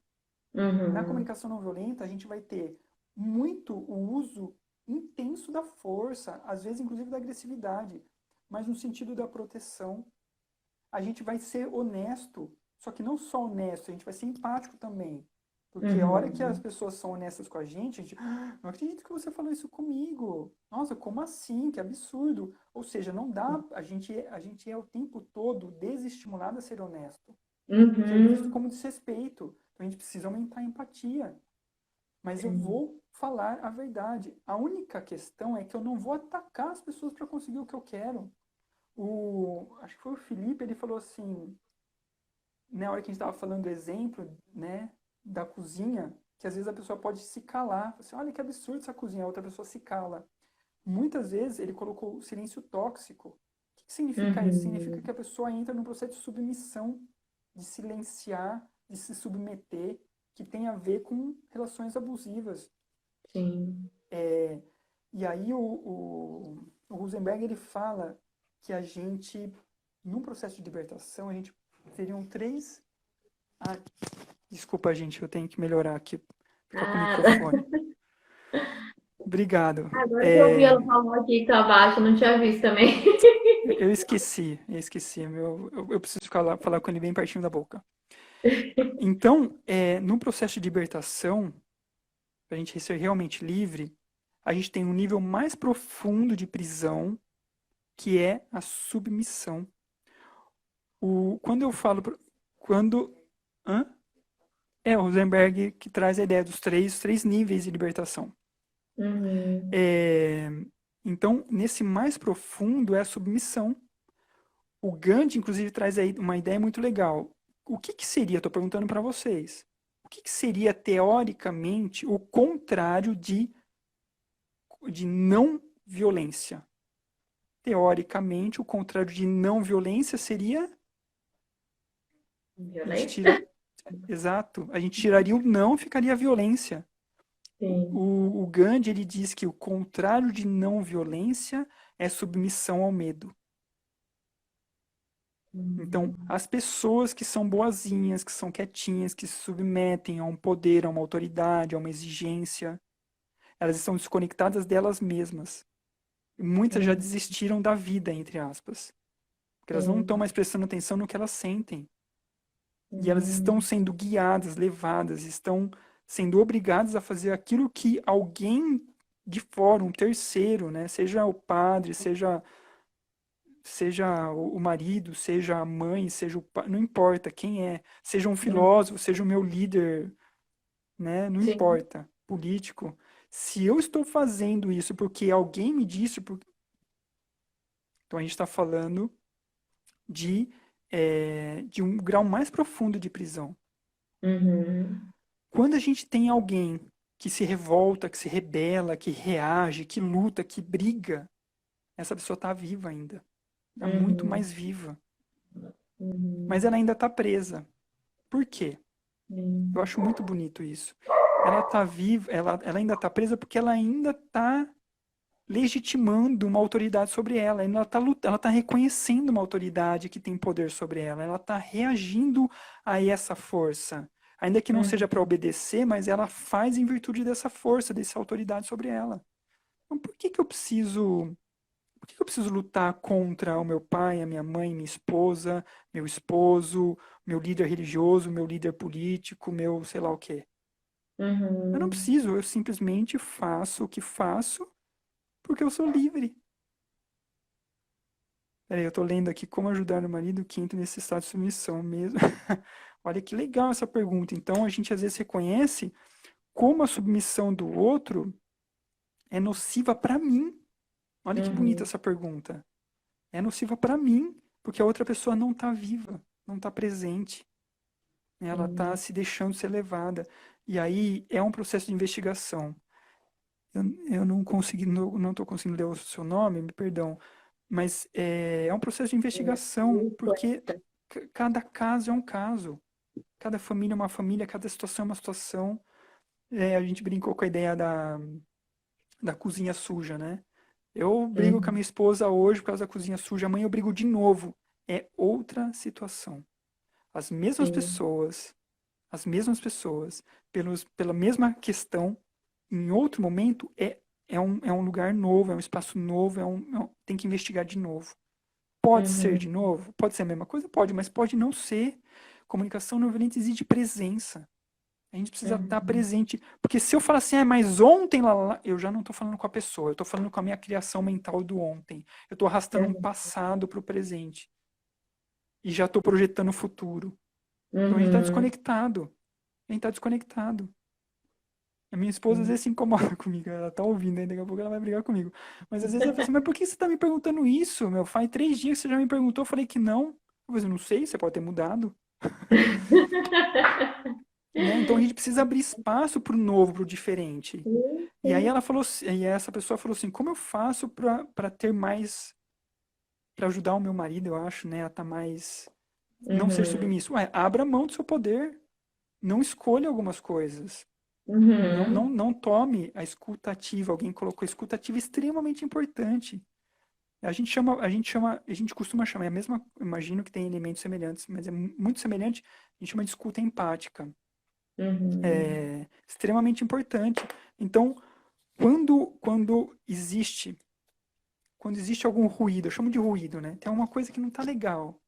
Na Uhum, comunicação não violenta, a gente vai ter muito o uso intenso da força, às vezes inclusive da agressividade, mas no sentido da proteção. A gente vai ser honesto, só que não só honesto, a gente vai ser empático também. Porque a hora que as uhum, pessoas são honestas com a gente, não acredito que você falou isso comigo. Nossa, como assim? Que absurdo. Ou seja, não dá, a gente é o tempo todo desestimulado a ser honesto. Porque é visto uhum, como desrespeito. Então a gente precisa aumentar a empatia. Mas eu sim, vou falar a verdade. A única questão é que eu não vou atacar as pessoas para conseguir o que eu quero. Acho que foi o Felipe, ele falou assim, na hora que a gente estava falando do exemplo, né, da cozinha, que às vezes a pessoa pode se calar. Assim, olha que absurdo essa cozinha, a outra pessoa se cala. Muitas vezes ele colocou silêncio tóxico. O que significa isso? Significa uhum, que a pessoa entra num processo de submissão, de silenciar, de se submeter, que tem a ver com relações abusivas. sim, E aí o Rosenberg ele fala que a gente, num processo de libertação, a gente teriam três. Ah, desculpa, gente, eu tenho que melhorar aqui, ficar com o nada. microfone. Obrigado. Agora que eu vi ela falar aqui que tá abaixo, eu não tinha visto também. Eu esqueci. Eu preciso falar com ele bem pertinho da boca. Então, no processo de libertação, para a gente ser realmente livre, a gente tem um nível mais profundo de prisão, que é a submissão. Quando eu falo. Quando. Hã? É o Rosenberg que traz a ideia dos três níveis de libertação. Uhum, É, então, nesse mais profundo é a submissão. O Gandhi, inclusive, traz aí uma ideia muito legal. O que seria, estou perguntando para vocês, o que seria teoricamente o contrário de não violência? Teoricamente, o contrário de não violência seria a gente violência? tira, exato, a gente tiraria o não, ficaria a violência. Sim. O Gandhi ele diz que o contrário de não violência é submissão ao medo. Então, Uhum, as pessoas que são boazinhas, que são quietinhas, que se submetem a um poder, a uma autoridade, a uma exigência, elas estão desconectadas delas mesmas. E muitas já uhum, desistiram da vida, entre aspas, porque elas não estão sim. mais prestando atenção no que elas sentem. E elas estão Uhum, sendo guiadas, levadas, estão sendo obrigadas a fazer aquilo que alguém de fora, um terceiro, né, seja o padre, seja o marido, seja a mãe, seja o pai, não importa quem é, seja um uhum, filósofo, seja o meu líder, né, não sim. importa, político. Se eu estou fazendo isso porque alguém me disse, então a gente está falando de, de um grau mais profundo de prisão. Uhum, Quando a gente tem alguém que se revolta, que se rebela, que reage, que luta, que briga, essa pessoa está viva ainda. Está muito uhum, mais viva. Mas uhum, ela ainda está presa. Por quê? Eu sim. acho muito bonito isso. Ela está viva, ela ainda está presa porque ela ainda está legitimando uma autoridade sobre ela. Ela está reconhecendo uma autoridade que tem poder sobre ela. Ela está reagindo a essa força. Ainda que não seja para Uhum, obedecer, mas ela faz em virtude dessa força, dessa autoridade sobre ela. Então, por que eu preciso lutar contra o meu pai, a minha mãe, minha esposa, meu esposo, meu líder religioso, meu líder político, meu sei lá o quê? Eu não uhum, preciso, eu simplesmente faço o que faço porque eu sou livre. Peraí, eu tô lendo aqui como ajudar o marido que entra nesse estado de submissão mesmo. Olha que legal essa pergunta. Então, a gente às vezes reconhece como a submissão do outro é nociva para mim. Olha que bonita Uhum. essa pergunta. É nociva para mim, porque a outra pessoa não está viva, não está presente. Ela está Sim. se deixando ser levada. E aí é um processo de investigação. Eu não consegui, não estou conseguindo ler o seu nome, me perdão, mas é um processo de investigação, porque Influência. cada caso é um caso. Cada família é uma família, cada situação é uma situação. A gente brincou com a ideia da cozinha suja, né? Eu brigo com a minha Uhum. esposa hoje por causa da cozinha suja, amanhã eu brigo de novo. É outra situação. As mesmas Sim. pessoas, as mesmas pessoas, pela mesma questão, em outro momento, é um lugar novo, é um espaço novo, tem que investigar de novo. Pode ser de Uhum. novo? Pode ser a mesma coisa? Pode, mas pode não ser. Comunicação não violenta exige presença. A gente precisa estar Uhum. presente. Porque se eu falar assim, mas ontem lá, eu já não estou falando com a pessoa, eu estou falando com a minha criação mental do ontem. Eu estou arrastando um Uhum. passado para o presente. E já estou projetando o futuro. Então a gente está Uhum. desconectado. A gente está desconectado. A minha esposa às vezes se incomoda comigo. Ela tá ouvindo, aí daqui a pouco ela vai brigar comigo. Mas às vezes ela fala assim, mas por que você está me perguntando isso, meu? Faz 3 dias que você já me perguntou, eu falei que não. Eu falei, eu não sei, você pode ter mudado. Né? Então a gente precisa abrir espaço para o novo, para o diferente. Sim, E aí sim. ela falou, e essa pessoa falou assim, como eu faço para ter mais, para ajudar o meu marido, eu acho, né, a estar mais, não ser Uhum. submisso. Ué, abra mão do seu poder, não escolha algumas coisas. Uhum. Não tome a escuta ativa. Alguém colocou escuta ativa extremamente importante. A gente costuma chamar, é a mesma, imagino que tem elementos semelhantes, mas é muito semelhante, a gente chama de escuta empática. Uhum. É extremamente importante. Então, quando existe algum ruído, eu chamo de ruído, né? Tem alguma coisa que não tá legal.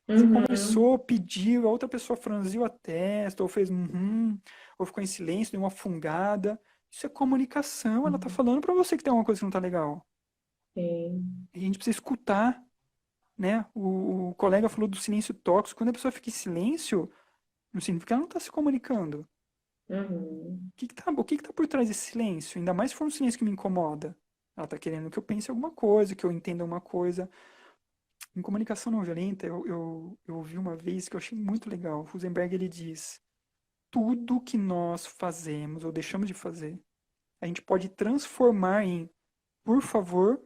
Você Uhum. conversou, pediu, a outra pessoa franziu a testa, ou fez ou ficou em silêncio, deu uma fungada. Isso é comunicação, ela tá Uhum. falando pra você que tem alguma coisa que não tá legal. Sim. E a gente precisa escutar, né? O colega falou do silêncio tóxico. Quando a pessoa fica em silêncio, não significa que ela não tá se comunicando. Uhum. O que que tá por trás desse silêncio? Ainda mais se for um silêncio que me incomoda. Ela tá querendo que eu pense alguma coisa, que eu entenda alguma coisa. Em comunicação não violenta, eu ouvi uma vez que eu achei muito legal. Rosenberg, ele diz, tudo que nós fazemos ou deixamos de fazer, a gente pode transformar em por favor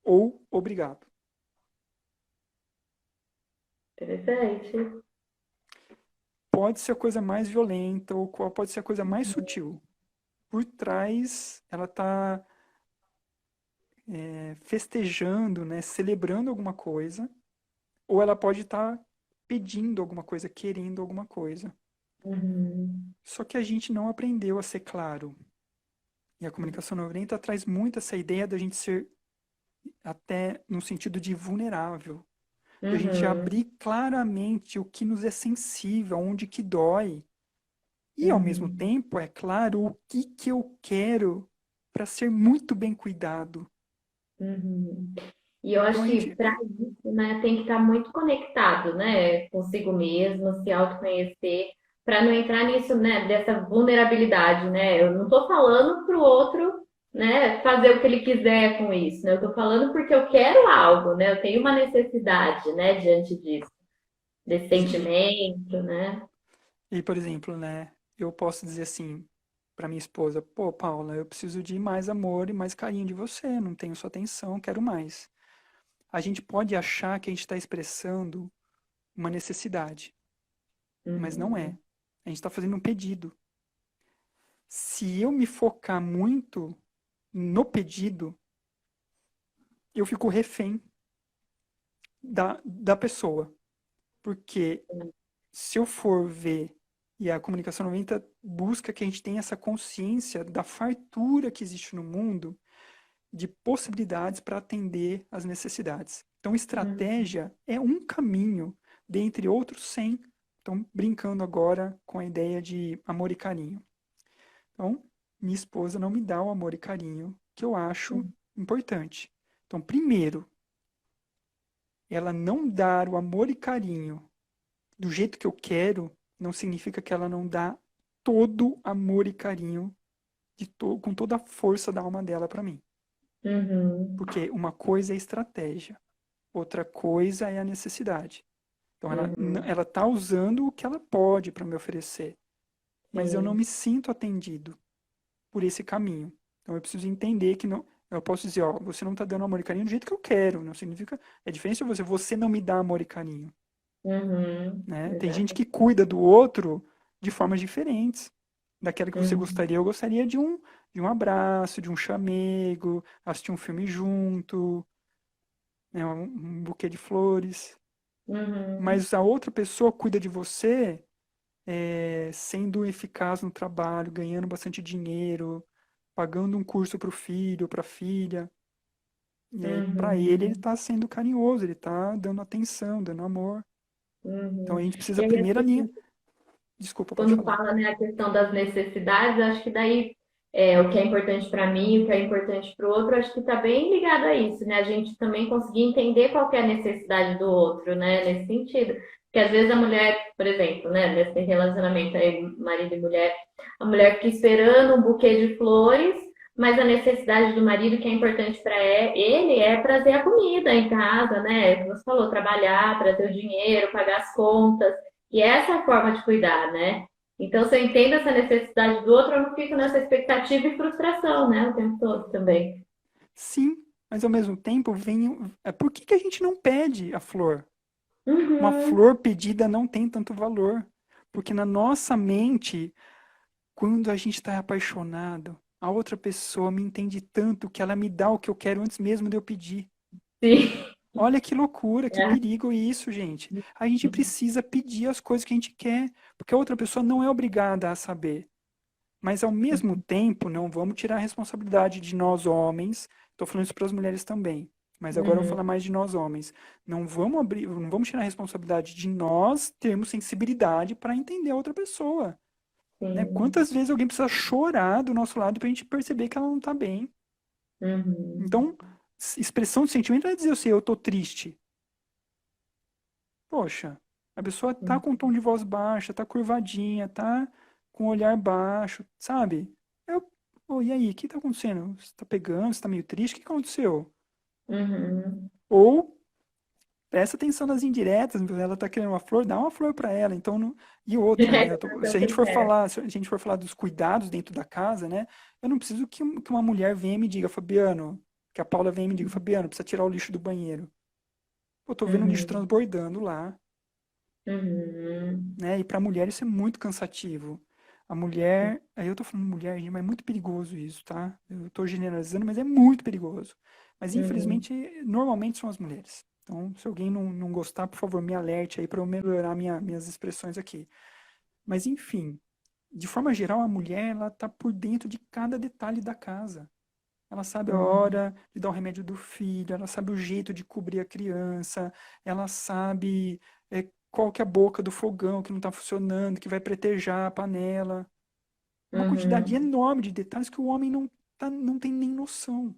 ou obrigado. Interessante. Pode ser a coisa mais violenta ou pode ser a coisa mais sutil. Por trás, ela está festejando, né, celebrando alguma coisa, ou ela pode estar pedindo alguma coisa, querendo alguma coisa. Uhum. Só que a gente não aprendeu a ser claro. E a comunicação não violenta traz muito essa ideia da gente ser até no sentido de vulnerável, da gente Uhum. abrir claramente o que nos é sensível, onde que dói. E ao mesmo Uhum. tempo, é claro, o que que eu quero para ser muito bem cuidado. Uhum. E eu Então acho a que gente, para isso, né, tem que estar muito conectado, né, consigo mesmo, se autoconhecer, para não entrar nisso, né, dessa vulnerabilidade, né? Eu não estou falando para o outro, né, fazer o que ele quiser com isso, né? Eu estou falando porque eu quero algo, né? Eu tenho uma necessidade, né, diante disso, desse sim. sentimento, né? E por exemplo, né, eu posso dizer assim para minha esposa, pô, Paula, eu preciso de mais amor e mais carinho de você, não tenho sua atenção, quero mais. A gente pode achar que a gente está expressando uma necessidade, mas não é. Uhum. A gente está fazendo um pedido. Se eu me focar muito no pedido, eu fico refém da pessoa. Porque se eu for ver, e a comunicação 90 busca que a gente tenha essa consciência da fartura que existe no mundo de possibilidades para atender às necessidades. Então, Uhum. estratégia é um caminho, dentre outros 100. Então, brincando agora com a ideia de amor e carinho. Então, minha esposa não me dá o amor e carinho que eu acho importante. Então, primeiro, ela não dar o amor e carinho do jeito que eu quero, não significa que ela não dá todo amor e carinho, com toda a força da alma dela para mim. Uhum. Porque uma coisa é estratégia, outra coisa é a necessidade. Então Uhum. ela tá usando o que ela pode para me oferecer, mas eu não Sim. me sinto atendido por esse caminho. Então eu preciso entender que não, eu posso dizer, ó, você não tá dando amor e carinho do jeito que eu quero, não significa, é diferente de você não me dá amor e carinho, Uhum. né? Tem gente Exato. que cuida do outro de formas diferentes. Daquela que você Uhum. gostaria, eu gostaria de um abraço, de um chamego, assistir um filme junto, né, um buquê de flores. Uhum. Mas a outra pessoa cuida de você sendo eficaz no trabalho, ganhando bastante dinheiro, pagando um curso para o filho, para a filha. E aí, para ele Uhum. está sendo carinhoso, ele está dando atenção, dando amor. Então a Uhum. gente precisa, E a aí, primeira linha. assim, Desculpa, pode quando falar. fala, né, a questão das necessidades, acho que daí o que é importante para mim, o que é importante para o outro, acho que está bem ligado a isso, né? A gente também conseguir entender qual que é a necessidade do outro, né? Nesse sentido. Porque às vezes a mulher, por exemplo, né, nesse relacionamento aí, marido e mulher, a mulher fica esperando um buquê de flores, mas a necessidade do marido, que é importante para ele, é trazer a comida em casa, né? Como você falou, trabalhar, trazer o dinheiro, pagar as contas. E essa é a forma de cuidar, né? Então, se eu entendo essa necessidade do outro, eu não fico nessa expectativa e frustração, né? O tempo todo também. Sim, mas ao mesmo tempo vem. Por que que a gente não pede a flor? Uma Uhum. flor pedida não tem tanto valor. Porque na nossa mente, quando a gente está apaixonado, a outra pessoa me entende tanto que ela me dá o que eu quero antes mesmo de eu pedir. Sim. Olha que loucura, que É. perigo isso, gente. A gente precisa pedir as coisas que a gente quer, porque a outra pessoa não é obrigada a saber. Mas ao mesmo tempo, não vamos tirar a responsabilidade de nós homens. Estou falando isso para as mulheres também. Mas agora eu vou Uhum. falar mais de nós homens. Não vamos abrir, não vamos tirar a responsabilidade de nós termos sensibilidade para entender a outra pessoa. Né? Sim. Quantas vezes alguém precisa chorar do nosso lado para a gente perceber que ela não está bem? Uhum. Então, expressão de sentimento não é dizer assim, eu estou triste. Poxa, a pessoa tá com um tom de voz baixa, tá curvadinha, tá com o olhar baixo, sabe? Eu, e aí, o que tá acontecendo? Você tá pegando, você tá meio triste, o que aconteceu? Uhum. Ou presta atenção nas indiretas, ela tá querendo uma flor, dá uma flor para ela. Então, e outra, né? Se a gente for falar, se a gente for falar dos cuidados dentro da casa, né? Eu não preciso que uma mulher venha e me diga, Fabiano, que a Paula venha e me diga, Fabiano, precisa tirar o lixo do banheiro. Eu tô vendo o lixo Uhum. transbordando lá. Uhum. Né? E para a mulher isso é muito cansativo. A mulher, aí eu tô falando mulher, gente, mas é muito perigoso isso, tá? Eu tô generalizando, mas é muito perigoso. Mas Uhum. infelizmente, normalmente são as mulheres. Então, se alguém não gostar, por favor, me alerte aí para eu melhorar minhas expressões aqui. Mas enfim, de forma geral, a mulher ela tá por dentro de cada detalhe da casa. Ela sabe a Uhum. hora de dar o remédio do filho, ela sabe o jeito de cobrir a criança, ela sabe qual que é a boca do fogão que não está funcionando, que vai pretejar a panela. Uma quantidade Uhum. enorme de detalhes que o homem não tem nem noção.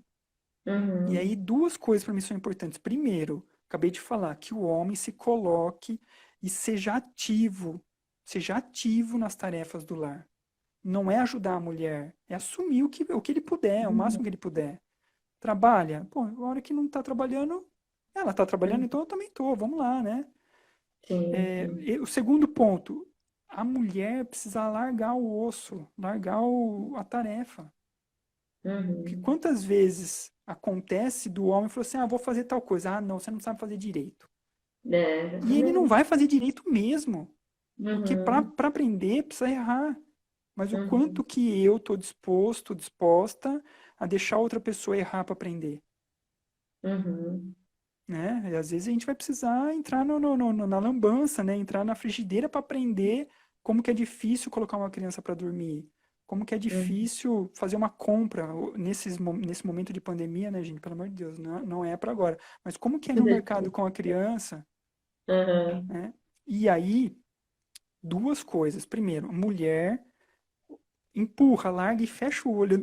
E aí, Uhum. duas coisas para mim são importantes. Primeiro, acabei de falar, que o homem se coloque e seja ativo nas tarefas do lar. Não é ajudar a mulher, é assumir o que ele puder, o máximo que ele puder. Trabalha? Pô, a hora que não tá trabalhando, ela tá trabalhando, Uhum. então eu também tô, vamos lá, né? Sim, sim. E o segundo ponto, a mulher precisa largar o osso, largar a tarefa. Porque Uhum. quantas vezes acontece do homem falar assim, ah, vou fazer tal coisa. Ah, não, você não sabe fazer direito. É, E ele não exatamente. vai fazer direito mesmo. Porque para Uhum. aprender precisa errar. Mas o Uhum. quanto que eu tô disposta a deixar outra pessoa errar para aprender? Uhum. Né? E às vezes a gente vai precisar entrar na lambança, né? Entrar na frigideira para aprender como que é difícil colocar uma criança para dormir, como que é Uhum. difícil fazer uma compra nesse momento de pandemia, né, gente? Pelo amor de Deus, não é para agora. Mas como que é no mercado com a criança, Uhum. né? E aí, duas coisas. Primeiro, mulher empurra, larga e fecha o olho.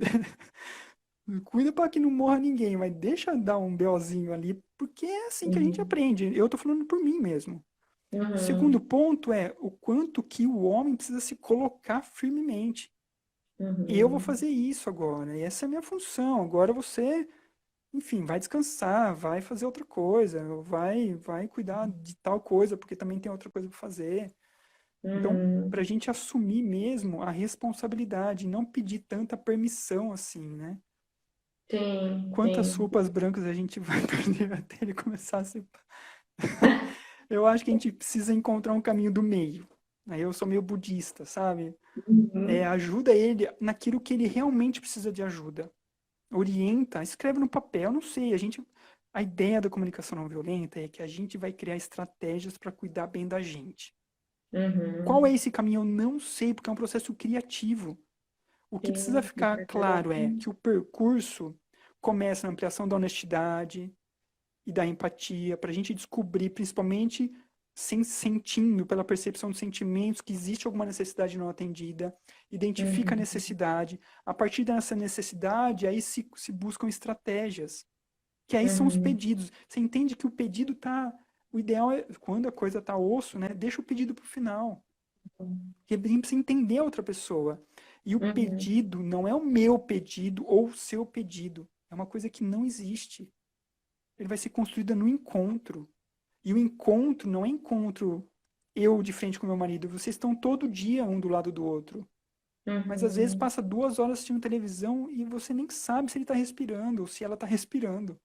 Cuida para que não morra ninguém, mas deixa dar um BOzinho ali, porque é assim que a gente Uhum. aprende. Eu tô falando por mim mesmo. O segundo Uhum. ponto é o quanto que o homem precisa se colocar firmemente. Eu vou Uhum. fazer isso agora, essa é a minha função. Agora você, enfim, vai descansar, vai fazer outra coisa, vai cuidar de tal coisa, porque também tem outra coisa para fazer. Então, para a Uhum. gente assumir mesmo a responsabilidade, não pedir tanta permissão assim, né? Sim, Quantas sim. roupas brancas a gente vai perder até ele começar a se. Eu acho que a gente precisa encontrar um caminho do meio. Aí eu sou meio budista, sabe? Uhum. Ajuda ele naquilo que ele realmente precisa de ajuda. Orienta, escreve no papel, não sei. A ideia da comunicação não violenta é que a gente vai criar estratégias para cuidar bem da gente. Qual é Uhum. esse caminho? Eu não sei, porque é um processo criativo. O que precisa Sim, com ficar certeza. claro é que o percurso começa na ampliação da honestidade e da empatia, para a gente descobrir, principalmente sentindo, pela percepção dos sentimentos, que existe alguma necessidade não atendida, identifica a Uhum. necessidade. A partir dessa necessidade, aí se buscam estratégias, que aí são os Uhum. pedidos. Você entende que o pedido tá. O ideal é, quando a coisa tá osso, né? Deixa o pedido para o final. Porque a gente precisa entender a outra pessoa. E o Uhum. pedido não é o meu pedido ou o seu pedido. É uma coisa que não existe. Ele vai ser construído no encontro. E o encontro não é encontro eu de frente com meu marido. Vocês estão todo dia um do lado do outro. Mas às vezes Uhum. passa 2 horas assistindo televisão e você nem sabe se ele está respirando ou se ela está respirando.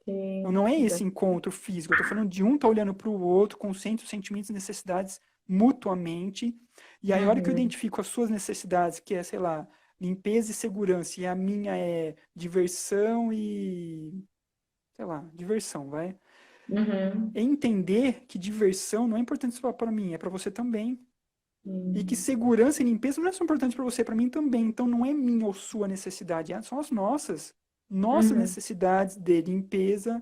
Então Sim, não é esse exato. encontro físico. Eu estou falando de um estar olhando para o outro, consciente dos sentimentos e necessidades mutuamente. E aí, a hora que eu Uhum. identifico as suas necessidades, que é, sei lá, limpeza e segurança, e a minha é diversão e, sei lá, diversão, vai. É Uhum. entender que diversão não é importante só para mim, é para você também. E que Sim. segurança e limpeza não é só importante para você, para mim também. Então não é minha ou sua necessidade, são as nossas. Nossas Uhum. necessidades de limpeza,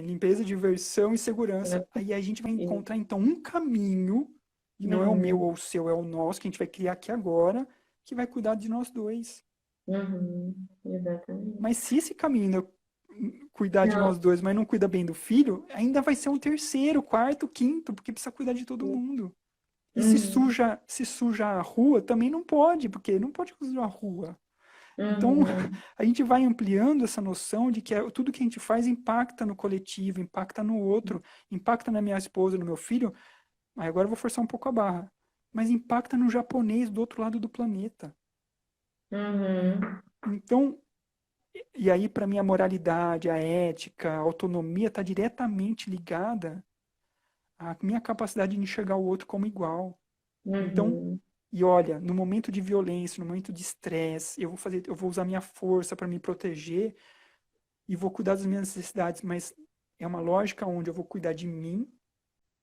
limpeza, diversão e segurança. Aí a gente vai encontrar então um caminho, que não é o meu Uhum. ou o seu, é o nosso, que a gente vai criar aqui agora, que vai cuidar de nós dois. Uhum. Mas Exatamente. se esse caminho cuidar de Não. nós dois, mas não cuida bem do filho, ainda vai ser um terceiro, quarto, quinto, porque precisa cuidar de todo mundo. E Uhum. se suja a rua, também não pode, porque não pode sujar a rua. Então, Uhum. a gente vai ampliando essa noção de que tudo que a gente faz impacta no coletivo, impacta no outro, impacta na minha esposa, no meu filho. Aí agora eu vou forçar um pouco a barra. Mas impacta no japonês do outro lado do planeta. Uhum. Então, e aí para mim a moralidade, a ética, a autonomia está diretamente ligada à minha capacidade de enxergar o outro como igual. Então, Uhum. e olha, no momento de violência, no momento de estresse, eu vou usar minha força para me proteger e vou cuidar das minhas necessidades, mas é uma lógica onde eu vou cuidar de mim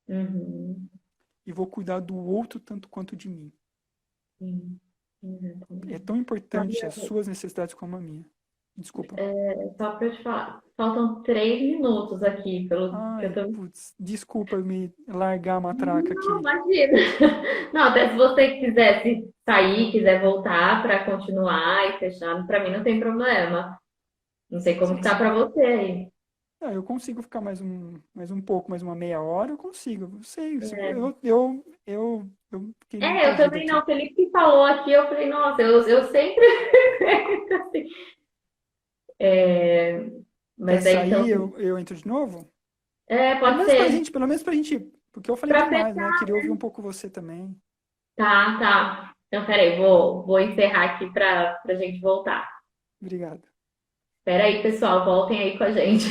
Uhum. e vou cuidar do outro tanto quanto de mim. Sim. É Exatamente. tão importante as Fabiola, suas necessidades como a minha. Desculpa. só para te falar, faltam 3 minutos aqui, pelo que eu Ai, tô. putz, desculpa me largar a matraca Não, aqui. imagina. Não, até se você quisesse sair, quiser voltar para continuar e fechar, para mim não tem problema. Não sei como que tá para você aí. Eu consigo ficar mais um pouco, mais uma meia hora, eu consigo. Eu sei, É, eu fiquei meio eu perdido também não. aqui. O Felipe que falou aqui, eu falei, nossa, eu sempre. assim. É, Quer mas daí então. sair, eu entro de novo? Pode ser. Pelo menos pra gente, porque eu falei Para demais, né? fechar. Queria ouvir um pouco você também. Tá, tá. Então, peraí, vou encerrar aqui pra gente voltar. Obrigado. Peraí, pessoal, voltem aí com a gente.